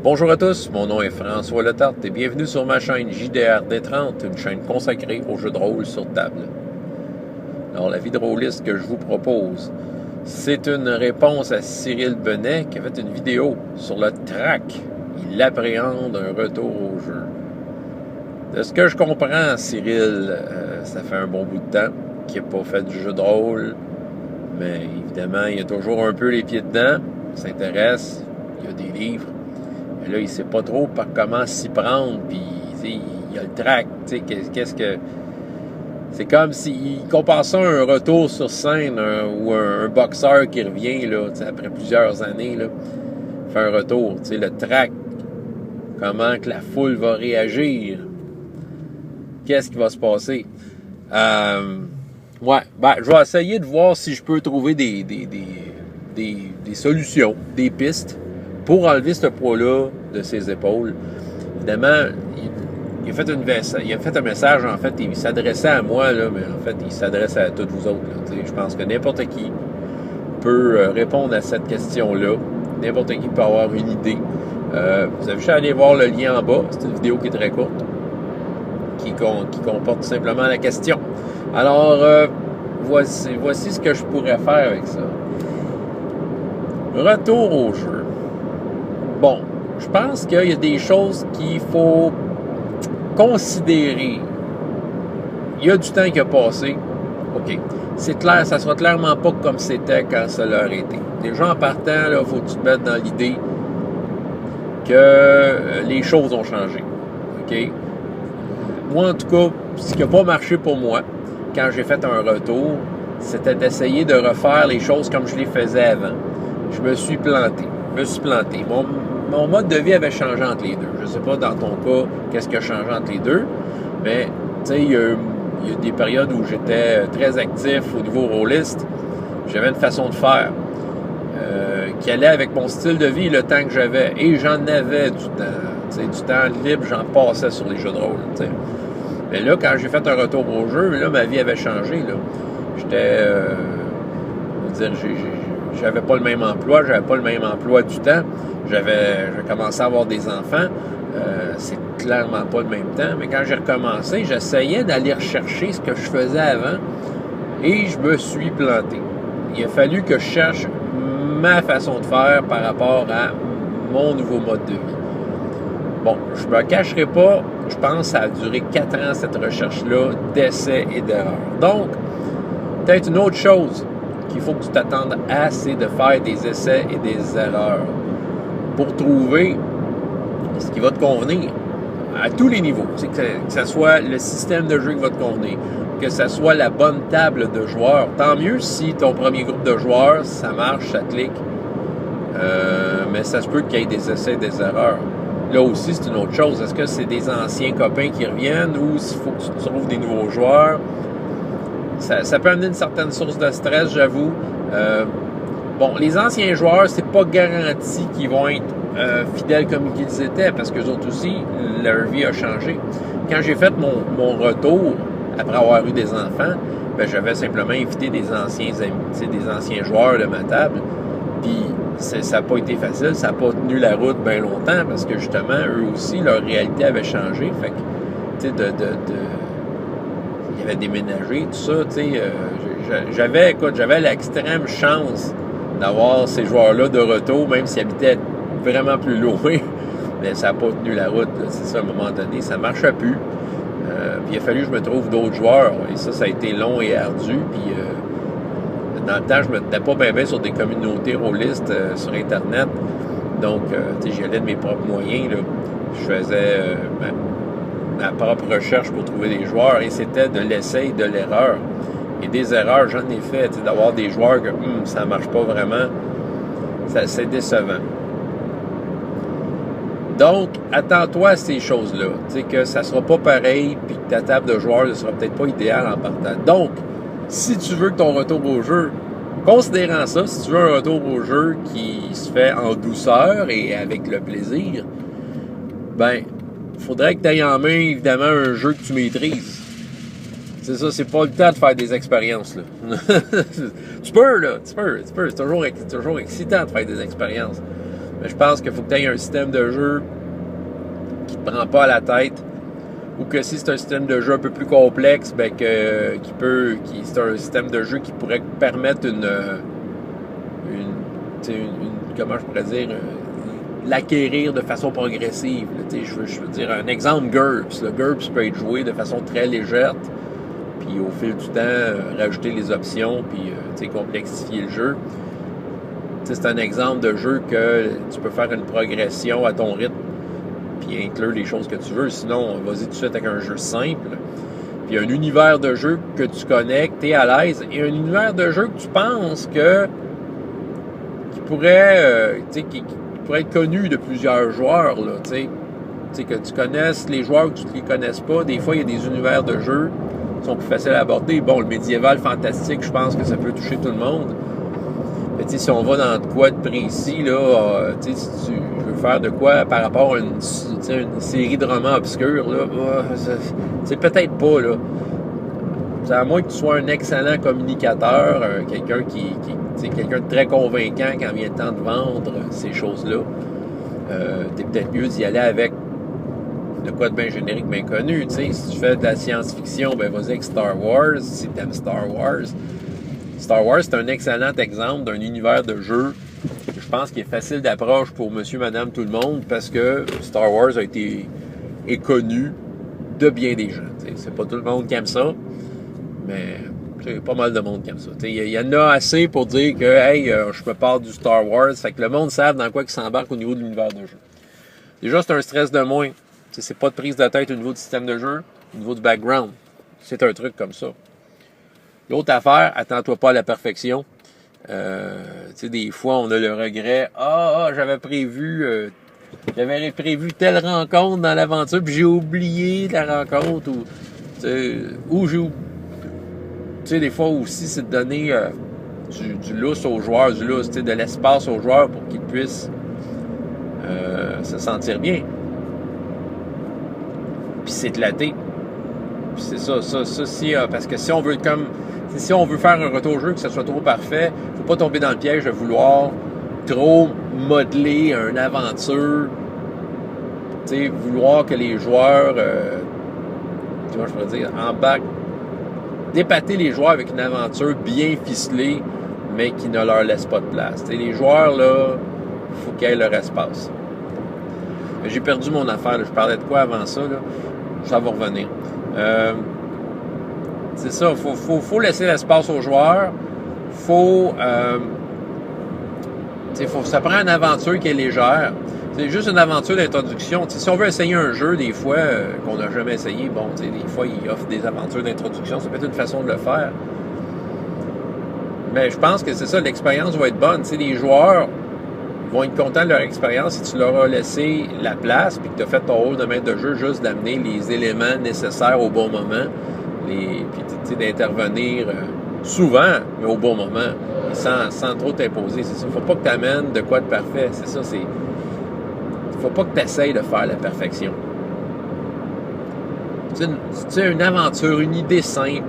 Bonjour à tous, mon nom est François Letarte et bienvenue sur ma chaîne JDR D30, une chaîne consacrée aux jeux de rôle sur table. Alors, la vidéo rôliste que je vous propose, c'est une réponse à Cyril Benet qui a fait une vidéo sur le track. Il appréhende un retour au jeu. De ce que je comprends, Cyril, ça fait un bon bout de temps qu'il n'a pas fait du jeu de rôle, mais évidemment, il a toujours un peu les pieds dedans, il s'intéresse, il y a des livres. Mais là, il ne sait pas trop par comment s'y prendre, puis il y a le track, qu'est-ce que... C'est comme s'il compare ça à un retour sur scène, ou un boxeur qui revient, là, après plusieurs années, là, fait un retour, le track, comment que la foule va réagir, qu'est-ce qui va se passer. Je vais essayer de voir si je peux trouver des solutions, des pistes, pour enlever ce poids-là de ses épaules. Évidemment, il a fait un message, en fait, il s'adressait à moi, là, mais en fait, il s'adresse à toutes vous autres. Là, je pense que n'importe qui peut répondre à cette question-là. N'importe qui peut avoir une idée. Vous avez juste à aller voir le lien en bas. C'est une vidéo qui est très courte, qui comporte simplement la question. Alors, voici ce que je pourrais faire avec ça. Retour au jeu. Bon, je pense qu'il y a des choses qu'il faut considérer. Il y a du temps qui a passé. OK. C'est clair, ça sera clairement pas comme c'était quand ça leur été. Déjà en partant, il faut que tu te mettes dans l'idée que les choses ont changé. OK? Moi, en tout cas, ce qui n'a pas marché pour moi, quand j'ai fait un retour, c'était d'essayer de refaire les choses comme je les faisais avant. Je me suis planté. Mon mode de vie avait changé entre les deux. Je ne sais pas, dans ton cas, qu'est-ce qui a changé entre les deux, mais, tu sais, il y a des périodes où j'étais très actif au niveau rôliste. J'avais une façon de faire qui allait avec mon style de vie, le temps que j'avais. Et j'en avais du temps. Du temps libre, j'en passais sur les jeux de rôle, t'sais. Mais là, quand j'ai fait un retour au jeu, là, ma vie avait changé, là. J'étais... j'avais pas le même emploi, du temps. J'avais commencé à avoir des enfants. C'est clairement pas le même temps. Mais quand j'ai recommencé, j'essayais d'aller rechercher ce que je faisais avant et je me suis planté. Il a fallu que je cherche ma façon de faire par rapport à mon nouveau mode de vie. Bon, je me cacherai pas, je pense que ça a duré 4 ans, cette recherche-là, d'essais et d'erreurs. Donc, peut-être une autre chose qu'il faut que tu t'attendes à, c'est de faire des essais et des erreurs pour trouver ce qui va te convenir à tous les niveaux. Que ce soit le système de jeu qui va te convenir, que ce soit la bonne table de joueurs. Tant mieux si ton premier groupe de joueurs, ça marche, ça clique. Mais ça se peut qu'il y ait des essais et des erreurs. Là aussi, c'est une autre chose. Est-ce que c'est des anciens copains qui reviennent ou s'il faut que tu trouves des nouveaux joueurs? Ça peut amener une certaine source de stress, j'avoue. Les anciens joueurs, c'est pas garanti qu'ils vont être fidèles comme qu'ils étaient parce qu'eux autres aussi, leur vie a changé. Quand j'ai fait mon retour, après avoir eu des enfants, j'avais simplement invité des anciens amis, des anciens joueurs de ma table. Puis ça n'a pas été facile, ça n'a pas tenu la route bien longtemps parce que justement, eux aussi, leur réalité avait changé. Fait que, ils avaient déménagé, tout ça, j'avais l'extrême chance d'avoir ces joueurs-là de retour, même s'ils habitaient vraiment plus loin, mais ça n'a pas tenu la route, là. C'est ça, à un moment donné, ça ne marchait plus. Puis il a fallu que je me trouve d'autres joueurs, et ça a été long et ardu, puis dans le temps, je ne me tenais pas bien sur des communautés rôlistes sur Internet, donc j'y allais de mes propres moyens, là. Je faisais ma propre recherche pour trouver des joueurs, et c'était de l'essai et de l'erreur. Et des erreurs, j'en ai fait, d'avoir des joueurs que ça ne marche pas vraiment, c'est décevant. Donc, attends-toi à ces choses-là, que ça ne sera pas pareil, puis que ta table de joueurs ne sera peut-être pas idéale en partant. Donc, si tu veux que ton retour au jeu, considérant ça, si tu veux un retour au jeu qui se fait en douceur et avec le plaisir, il faudrait que tu aies en main, évidemment, un jeu que tu maîtrises. C'est ça, c'est pas le temps de faire des expériences, là. tu peux. C'est toujours excitant de faire des expériences. Mais je pense qu'il faut que tu aies un système de jeu qui ne te prend pas à la tête, ou que si c'est un système de jeu un peu plus complexe, ben c'est un système de jeu qui pourrait permettre comment je pourrais dire, l'acquérir de façon progressive. Je veux dire, un exemple, GURPS. Le GURPS peut être joué de façon très légère, puis au fil du temps, rajouter les options, puis complexifier le jeu. C'est un exemple de jeu que tu peux faire une progression à ton rythme, puis inclure les choses que tu veux. Sinon, vas-y tout de suite avec un jeu simple. Puis un univers de jeu que tu connais, que tu es à l'aise, et un univers de jeu que tu penses qui pourrait être connu de plusieurs joueurs, là, que tu connaisses les joueurs ou que tu ne les connaisses pas. Des fois, il y a des univers de jeu qui sont plus faciles à aborder. Bon, le médiéval fantastique, je pense que ça peut toucher tout le monde. Mais si on va dans de quoi de précis, là, si tu veux faire de quoi par rapport à une série de romans obscurs, là, c'est peut-être pas, là. À moins que tu sois un excellent communicateur, quelqu'un quelqu'un de très convaincant quand vient le temps de vendre ces choses-là, t'es peut-être mieux d'y aller avec de quoi de bien générique, bien connu. Si tu fais de la science-fiction, ben vas-y avec Star Wars, si t'aimes Star Wars. Star Wars, c'est un excellent exemple d'un univers de jeu que je pense qu'il est facile d'approche pour monsieur, madame, tout le monde, parce que Star Wars est connu de bien des gens. C'est pas tout le monde qui aime ça, mais c'est pas mal de monde qui aime ça. Il y en a assez pour dire que hey, je me parle du Star Wars, fait que le monde savent dans quoi il s'embarque au niveau de l'univers de jeu. Déjà, c'est un stress de moins. C'est pas de prise de tête au niveau du système de jeu, au niveau du background. C'est un truc comme ça. L'autre affaire, attends-toi pas à la perfection. Des fois, on a le regret. J'avais prévu telle rencontre dans l'aventure, puis j'ai oublié la rencontre. Des fois aussi, c'est de donner du lousse aux joueurs, de l'espace aux joueurs pour qu'ils puissent se sentir bien. Puis s'éclater. Puis c'est ça, parce que si on veut faire un retour au jeu, que ce soit trop parfait, faut pas tomber dans le piège de vouloir trop modeler une aventure, vouloir que les joueurs, comment je pourrais dire, embarquent, d'épater les joueurs avec une aventure bien ficelée, mais qui ne leur laisse pas de place. Les joueurs, là, il faut qu'ils aient leur espace. Mais j'ai perdu mon affaire, là. Je parlais de quoi avant ça, là? Ça va revenir. C'est ça, faut laisser l'espace aux joueurs. Ça prend une aventure qui est légère. C'est juste une aventure d'introduction. Si on veut essayer un jeu, des fois, qu'on n'a jamais essayé, des fois, ils offrent des aventures d'introduction. Ça peut être une façon de le faire. Mais je pense que c'est ça, l'expérience va être bonne. Les joueurs vont être contents de leur expérience si tu leur as laissé la place puis que tu as fait ton rôle de maître de jeu, juste d'amener les éléments nécessaires au bon moment, puis d'intervenir souvent, mais au bon moment, sans trop t'imposer. C'est ça. Faut pas que tu amènes de quoi de parfait. C'est ça, faut pas que tu essayes de faire la perfection. Une aventure, une idée simple,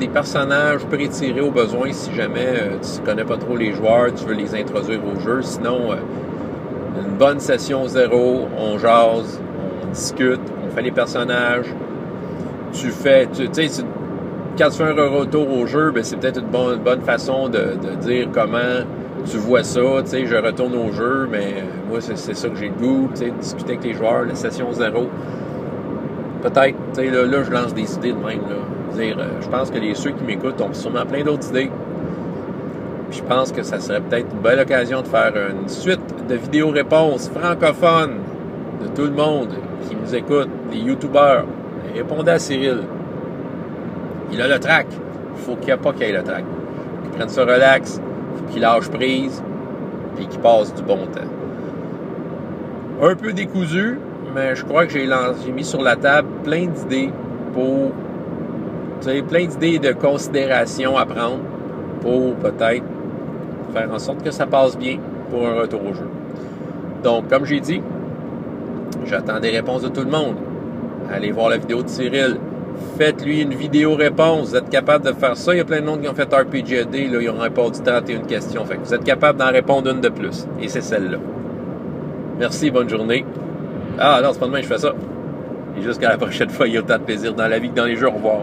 des personnages prétirés au besoin si jamais tu ne connais pas trop les joueurs, tu veux les introduire au jeu. Sinon, une bonne session 0, on jase, on discute, on fait les personnages. Quand tu fais un retour au jeu, ben, c'est peut-être une bonne façon de dire comment tu vois ça. Je retourne au jeu, mais moi, c'est ça que j'ai le goût, discuter avec les joueurs, la session 0. Peut-être, là, je lance des idées de même, là. Je pense que ceux qui m'écoutent ont sûrement plein d'autres idées. Puis je pense que ça serait peut-être une belle occasion de faire une suite de vidéos-réponses francophones de tout le monde qui nous écoute, des youtubeurs. Répondez à Cyril. Il a le trac. Il faut qu'il ait le trac. Qu'il prenne ça relax, il faut qu'il lâche prise, puis qu'il passe du bon temps. Un peu décousu, mais je crois que j'ai mis sur la table plein d'idées plein d'idées de considérations à prendre pour peut-être faire en sorte que ça passe bien pour un retour au jeu. Donc, comme j'ai dit, j'attends des réponses de tout le monde. Allez voir la vidéo de Cyril. Faites-lui une vidéo réponse. Vous êtes capable de faire ça. Il y a plein de monde qui ont fait RPGAD, là, ils ont répondu 31 questions. Fait que vous êtes capable d'en répondre une de plus. Et c'est celle-là. Merci, bonne journée. Ah non, c'est pas demain que je fais ça. Et jusqu'à la prochaine fois, il y a autant de plaisir dans la vie que dans les jeux. Au revoir.